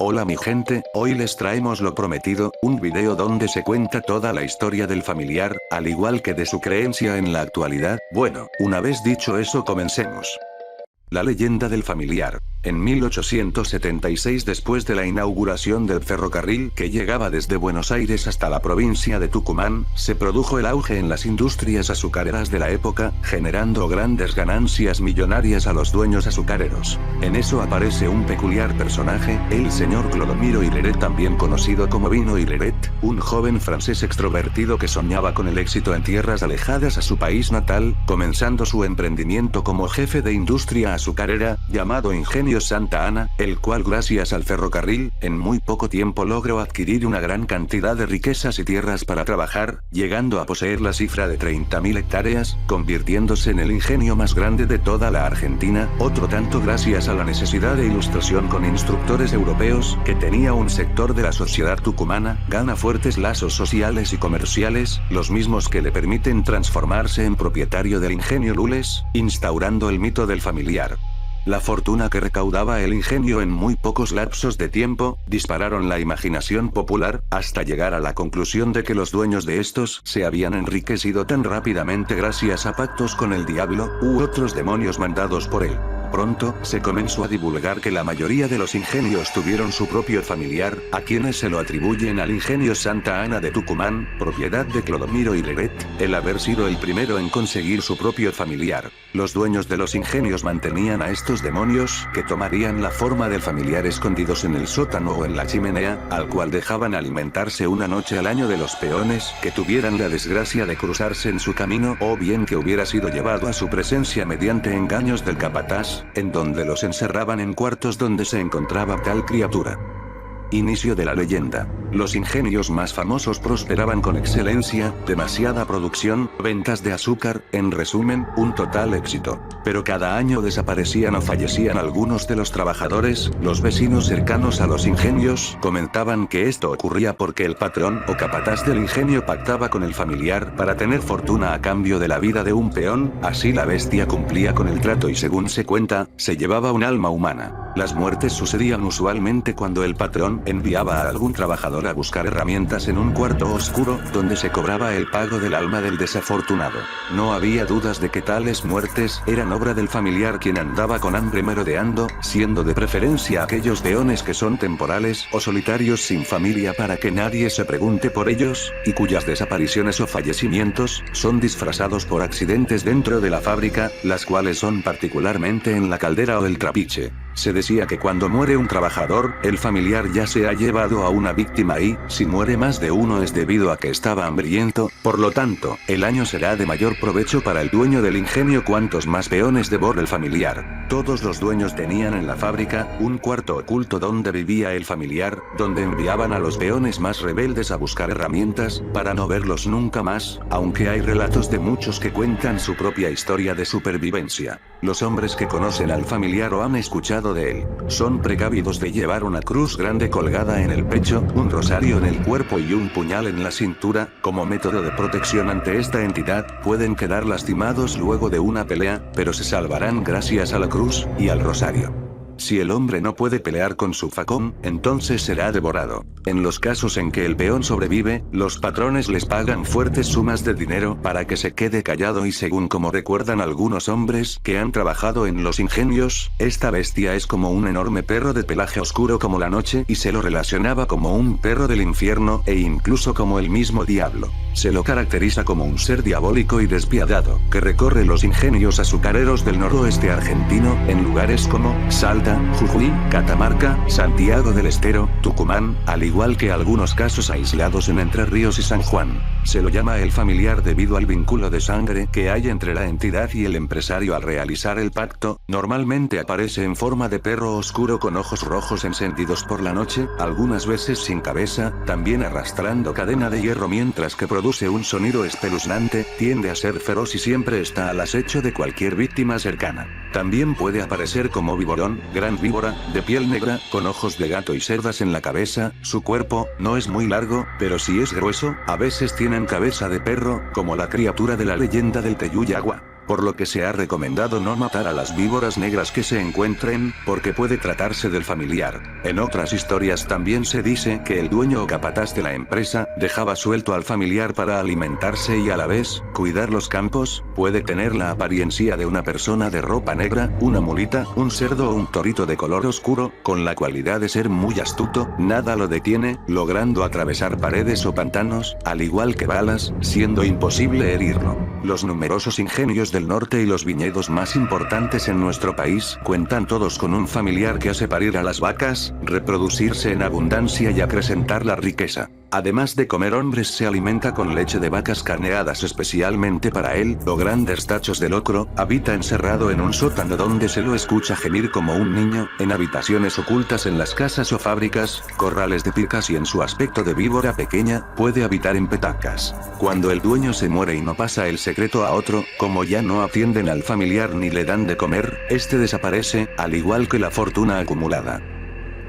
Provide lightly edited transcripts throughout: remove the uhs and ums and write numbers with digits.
Hola mi gente, hoy les traemos lo prometido, un video donde se cuenta toda la historia del familiar, al igual que de su creencia en la actualidad. Bueno, una vez dicho eso comencemos. La leyenda del familiar. En 1876, después de la inauguración del ferrocarril que llegaba desde Buenos Aires hasta la provincia de Tucumán, se produjo el auge en las industrias azucareras de la época, generando grandes ganancias millonarias a los dueños azucareros. En eso aparece un peculiar personaje, el señor Clodomiro Hilleret, también conocido como Vino Hilleret, un joven francés extrovertido que soñaba con el éxito en tierras alejadas a su país natal, comenzando su emprendimiento como jefe de industria azucarera, llamado Ingenio Santa Ana, el cual gracias al ferrocarril, en muy poco tiempo logró adquirir una gran cantidad de riquezas y tierras para trabajar, llegando a poseer la cifra de 30.000 hectáreas, convirtiéndose en el ingenio más grande de toda la Argentina, otro tanto gracias a la necesidad de ilustración con instructores europeos que tenía un sector de la sociedad tucumana, gana fuertes lazos sociales y comerciales, los mismos que le permiten transformarse en propietario del ingenio Lules, instaurando el mito del familiar. La fortuna que recaudaba el ingenio en muy pocos lapsos de tiempo, dispararon la imaginación popular, hasta llegar a la conclusión de que los dueños de estos se habían enriquecido tan rápidamente gracias a pactos con el diablo, u otros demonios mandados por él. Pronto, se comenzó a divulgar que la mayoría de los ingenios tuvieron su propio familiar, a quienes se lo atribuyen al Ingenio Santa Ana de Tucumán, propiedad de Clodomiro Hilleret, el haber sido el primero en conseguir su propio familiar. Los dueños de los ingenios mantenían a estos demonios, que tomarían la forma del familiar escondidos en el sótano o en la chimenea, al cual dejaban alimentarse una noche al año de los peones que tuvieran la desgracia de cruzarse en su camino, o bien que hubiera sido llevado a su presencia mediante engaños del capataz, en donde los encerraban en cuartos donde se encontraba tal criatura. Inicio de la leyenda. Los ingenios más famosos prosperaban con excelencia, demasiada producción, ventas de azúcar, en resumen, un total éxito. Pero cada año desaparecían o fallecían algunos de los trabajadores. Los vecinos cercanos a los ingenios comentaban que esto ocurría porque el patrón o capataz del ingenio pactaba con el familiar para tener fortuna a cambio de la vida de un peón, así la bestia cumplía con el trato y, según se cuenta, se llevaba un alma humana. Las muertes sucedían usualmente cuando el patrón enviaba a algún trabajador a buscar herramientas en un cuarto oscuro, donde se cobraba el pago del alma del desafortunado. No había dudas de que tales muertes eran obra del familiar, quien andaba con hambre merodeando, siendo de preferencia aquellos peones que son temporales o solitarios sin familia para que nadie se pregunte por ellos, y cuyas desapariciones o fallecimientos son disfrazados por accidentes dentro de la fábrica, las cuales son particularmente en la caldera o el trapiche. Se decía que cuando muere un trabajador, el familiar ya se ha llevado a una víctima y, si muere más de uno es debido a que estaba hambriento, por lo tanto, el año será de mayor provecho para el dueño del ingenio cuantos más peones devore el familiar. Todos los dueños tenían en la fábrica un cuarto oculto donde vivía el familiar, donde enviaban a los peones más rebeldes a buscar herramientas, para no verlos nunca más, aunque hay relatos de muchos que cuentan su propia historia de supervivencia. Los hombres que conocen al familiar o han escuchado de él, son precavidos de llevar una cruz grande colgada en el pecho, un rosario en el cuerpo y un puñal en la cintura, como método de protección ante esta entidad. Pueden quedar lastimados luego de una pelea, pero se salvarán gracias a la cruz y al rosario. Si el hombre no puede pelear con su facón, entonces será devorado. En los casos en que el peón sobrevive, los patrones les pagan fuertes sumas de dinero para que se quede callado, y según como recuerdan algunos hombres que han trabajado en los ingenios, esta bestia es como un enorme perro de pelaje oscuro como la noche, y se lo relacionaba como un perro del infierno e incluso como el mismo diablo. Se lo caracteriza como un ser diabólico y despiadado, que recorre los ingenios azucareros del noroeste argentino, en lugares como Salta, Jujuy, Catamarca, Santiago del Estero, Tucumán, al igual que algunos casos aislados en Entre Ríos y San Juan. Se lo llama el familiar debido al vínculo de sangre que hay entre la entidad y el empresario al realizar el pacto. Normalmente aparece en forma de perro oscuro con ojos rojos encendidos por la noche, algunas veces sin cabeza, también arrastrando cadena de hierro mientras que produce un sonido espeluznante, tiende a ser feroz y siempre está al acecho de cualquier víctima cercana. También puede aparecer como viborón, gran víbora, de piel negra, con ojos de gato y cerdas en la cabeza. Su cuerpo no es muy largo, pero sí es grueso. A veces tienen cabeza de perro, como la criatura de la leyenda del Teyuyagua. por lo que se ha recomendado no matar a las víboras negras que se encuentren, porque puede tratarse del familiar. En otras historias también se dice que el dueño o capataz de la empresa, dejaba suelto al familiar para alimentarse y a la vez, cuidar los campos, puede tener la apariencia de una persona de ropa negra, una mulita, un cerdo o un torito de color oscuro, con la cualidad de ser muy astuto, nada lo detiene, logrando atravesar paredes o pantanos, al igual que balas, siendo imposible herirlo. Los numerosos ingenios del norte y los viñedos más importantes en nuestro país, cuentan todos con un familiar que hace parir a las vacas, reproducirse en abundancia y acrecentar la riqueza. Además de comer hombres, se alimenta con leche de vacas carneadas especialmente para él, o grandes tachos de locro, habita encerrado en un sótano donde se lo escucha gemir como un niño, en habitaciones ocultas en las casas o fábricas, corrales de picas y en su aspecto de víbora pequeña, puede habitar en petacas. Cuando el dueño se muere y no pasa el secreto a otro, como ya no atienden al familiar ni le dan de comer, este desaparece, al igual que la fortuna acumulada.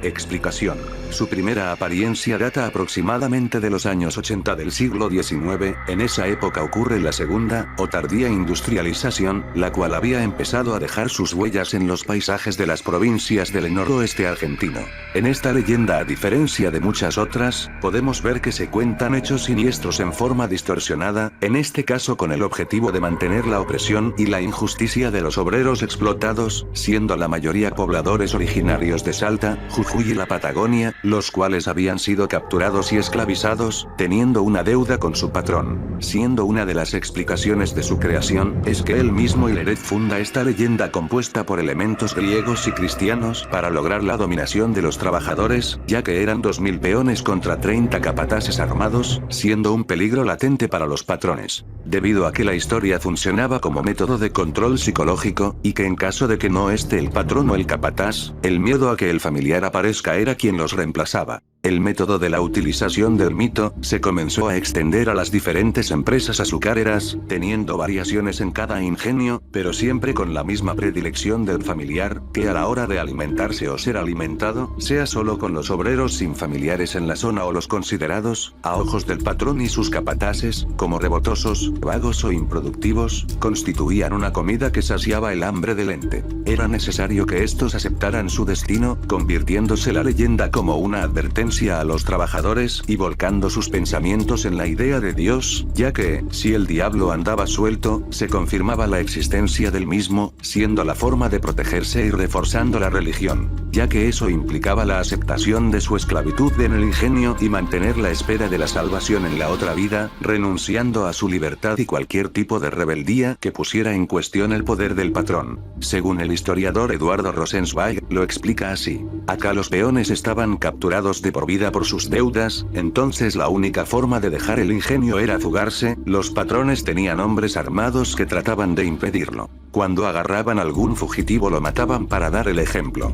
Explicación. Su primera apariencia data aproximadamente de los años 80 del siglo XIX, en esa época ocurre la segunda, o tardía industrialización, la cual había empezado a dejar sus huellas en los paisajes de las provincias del noroeste argentino. En esta leyenda, a diferencia de muchas otras, podemos ver que se cuentan hechos siniestros en forma distorsionada, en este caso con el objetivo de mantener la opresión y la injusticia de los obreros explotados, siendo la mayoría pobladores originarios de Salta, Jujuy y la Patagonia, los cuales habían sido capturados y esclavizados, teniendo una deuda con su patrón. Siendo una de las explicaciones de su creación, es que él mismo Hileret funda esta leyenda compuesta por elementos griegos y cristianos para lograr la dominación de los trabajadores, ya que eran 2000 peones contra 30 capataces armados, siendo un peligro latente para los patrones. Debido a que la historia funcionaba como método de control psicológico, y que en caso de que no esté el patrón o el capataz, el miedo a que el familiar aparezca era quien los reemplazaba. El método de la utilización del mito se comenzó a extender a las diferentes empresas azucareras, teniendo variaciones en cada ingenio, pero siempre con la misma predilección del familiar, que a la hora de alimentarse o ser alimentado, sea solo con los obreros sin familiares en la zona o los considerados, a ojos del patrón y sus capataces, como revoltosos, vagos o improductivos, constituían una comida que saciaba el hambre del ente. Era necesario que estos aceptaran su destino, convirtiéndose la leyenda como una advertencia a los trabajadores y volcando sus pensamientos en la idea de Dios, ya que, si el diablo andaba suelto, se confirmaba la existencia del mismo, siendo la forma de protegerse y reforzando la religión, ya que eso implicaba la aceptación de su esclavitud en el ingenio y mantener la espera de la salvación en la otra vida, renunciando a su libertad y cualquier tipo de rebeldía que pusiera en cuestión el poder del patrón. Según el historiador Eduardo Rosenzweig, lo explica así: acá los peones estaban capturados de por vida por sus deudas, entonces la única forma de dejar el ingenio era fugarse, los patrones tenían hombres armados que trataban de impedirlo. Cuando agarraban algún fugitivo lo mataban para dar el ejemplo.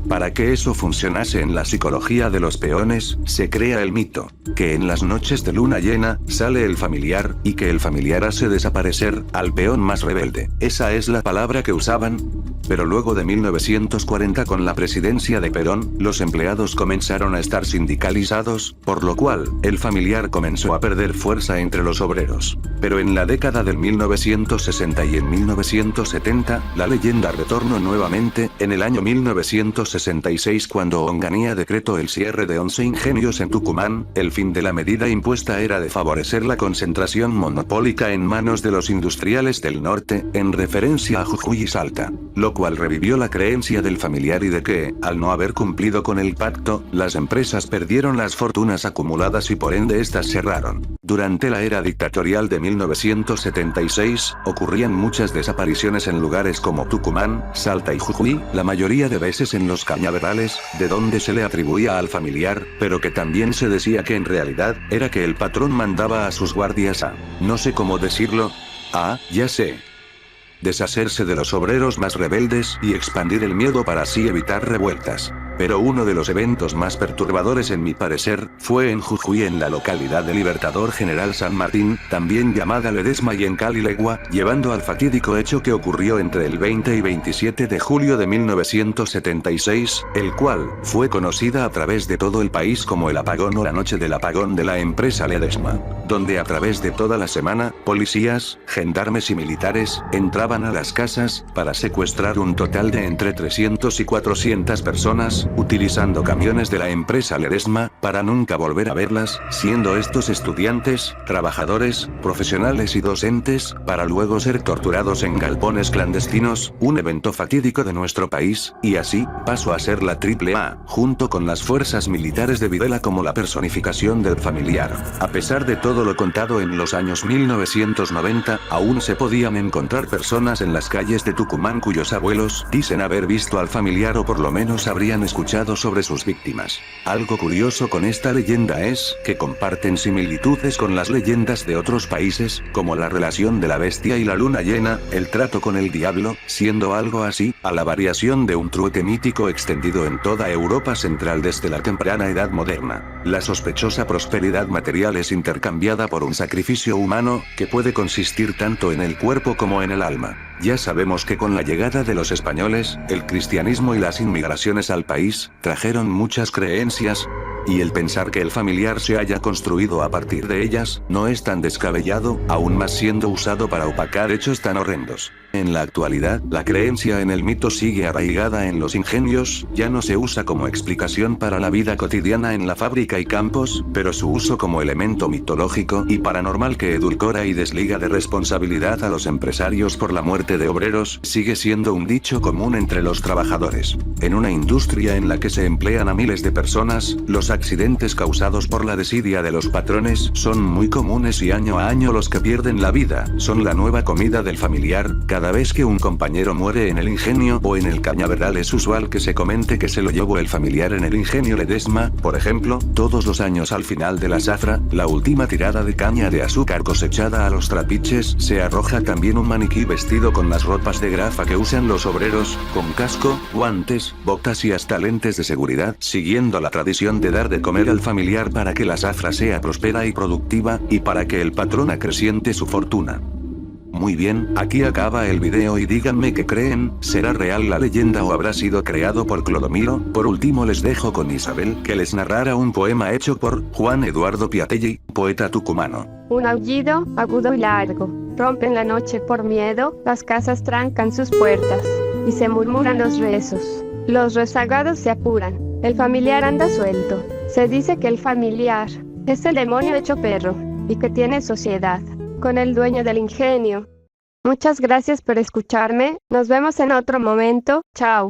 Para que eso funcionase en la psicología de los peones, se crea el mito, que en las noches de luna llena, sale el familiar, y que el familiar hace desaparecer al peón más rebelde. Esa es la palabra que usaban. Pero luego de 1940, con la presidencia de Perón, los empleados comenzaron a estar sindicalizados, por lo cual, el familiar comenzó a perder fuerza entre los obreros. Pero en la década del 1960 y en 1970, la leyenda retornó nuevamente, en el año 1966 cuando Onganía decretó el cierre de 11 ingenios en Tucumán. El fin de la medida impuesta era de favorecer la concentración monopólica en manos de los industriales del norte, en referencia a Jujuy y Salta, lo cual revivió la creencia del familiar y de que, al no haber cumplido con el pacto, las empresas perdieron las fortunas acumuladas y por ende estas cerraron. Durante la era dictatorial de 1976, ocurrían muchas desapariciones en lugares como Tucumán, Salta y Jujuy, la mayoría de veces en los cañaverales, de donde se le atribuía al familiar, pero que también se decía que en realidad, era que el patrón mandaba a sus guardias a, no sé cómo decirlo, ya sé, deshacerse de los obreros más rebeldes y expandir el miedo para así evitar revueltas. Pero uno de los eventos más perturbadores en mi parecer, fue en Jujuy, en la localidad de Libertador General San Martín, también llamada Ledesma, y en Calilegua, llevando al fatídico hecho que ocurrió entre el 20 y 27 de julio de 1976, el cual, fue conocida a través de todo el país como el apagón o la noche del apagón de la empresa Ledesma, donde a través de toda la semana, policías, gendarmes y militares, entraban a las casas, para secuestrar un total de entre 300 y 400 personas, utilizando camiones de la empresa Ledesma, para nunca volver a verlas, siendo estos estudiantes, trabajadores, profesionales y docentes, para luego ser torturados en galpones clandestinos, un evento fatídico de nuestro país, y así, pasó a ser la AAA, junto con las fuerzas militares de Videla, como la personificación del familiar. A pesar de todo lo contado en los años 1990, aún se podían encontrar personas en las calles de Tucumán cuyos abuelos dicen haber visto al familiar, o por lo menos habrían escuchado sobre sus víctimas. Algo curioso con esta leyenda es que comparten similitudes con las leyendas de otros países, como la relación de la bestia y la luna llena, el trato con el diablo, siendo algo así, a la variación de un trueque mítico extendido en toda Europa Central desde la temprana edad moderna. La sospechosa prosperidad material es intercambiada por un sacrificio humano, que puede consistir tanto en el cuerpo como en el alma. Ya sabemos que con la llegada de los españoles, el cristianismo y las inmigraciones al país, trajeron muchas creencias, y el pensar que el familiar se haya construido a partir de ellas, no es tan descabellado, aún más siendo usado para opacar hechos tan horrendos. En la actualidad, la creencia en el mito sigue arraigada en los ingenios, ya no se usa como explicación para la vida cotidiana en la fábrica y campos, pero su uso como elemento mitológico y paranormal que edulcora y desliga de responsabilidad a los empresarios por la muerte de obreros, sigue siendo un dicho común entre los trabajadores. En una industria en la que se emplean a miles de personas, los accidentes causados por la desidia de los patrones son muy comunes, y año a año los que pierden la vida son la nueva comida del familiar. Cada vez que un compañero muere en el ingenio o en el cañaveral, es usual que se comente que se lo llevó el familiar en el ingenio Ledesma. Por ejemplo, todos los años al final de la zafra, la última tirada de caña de azúcar cosechada a los trapiches, se arroja también un maniquí vestido con las ropas de grafa que usan los obreros, con casco, guantes, botas y hasta lentes de seguridad, siguiendo la tradición de dar de comer al familiar para que la zafra sea próspera y productiva, y para que el patrón acreciente su fortuna. Muy bien, aquí acaba el video y díganme qué creen, ¿será real la leyenda o habrá sido creado por Clodomiro? Por último les dejo con Isabel, que les narrara un poema hecho por Juan Eduardo Piatelli, poeta tucumano. Un aullido, agudo y largo, rompe en la noche por miedo, las casas trancan sus puertas, y se murmuran los rezos. Los rezagados se apuran, el familiar anda suelto. Se dice que el familiar es el demonio hecho perro, y que tiene sociedad con el dueño del ingenio. Muchas gracias por escucharme, nos vemos en otro momento, chao.